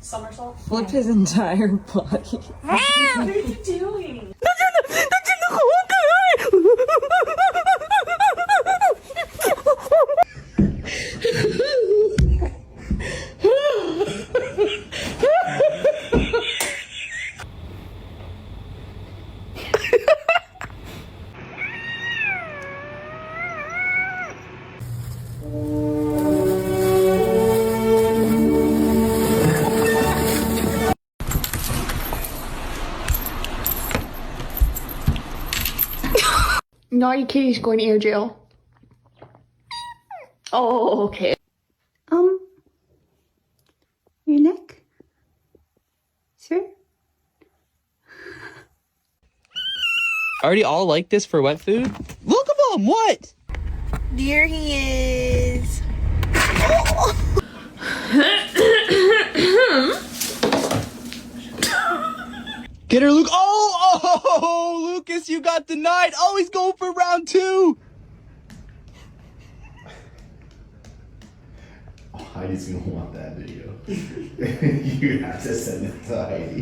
Somersault? Flip his entire body. What are you doing? Naughty kitty's going to air jail. Oh, okay. Your neck? Sir? Already all like this for wet food? Look at him! What? There he is. Get her, Luke. Oh, Lucas, you got denied. Oh, he's going for round 2. Oh, Heidi's gonna want that video. You have to send it to Heidi.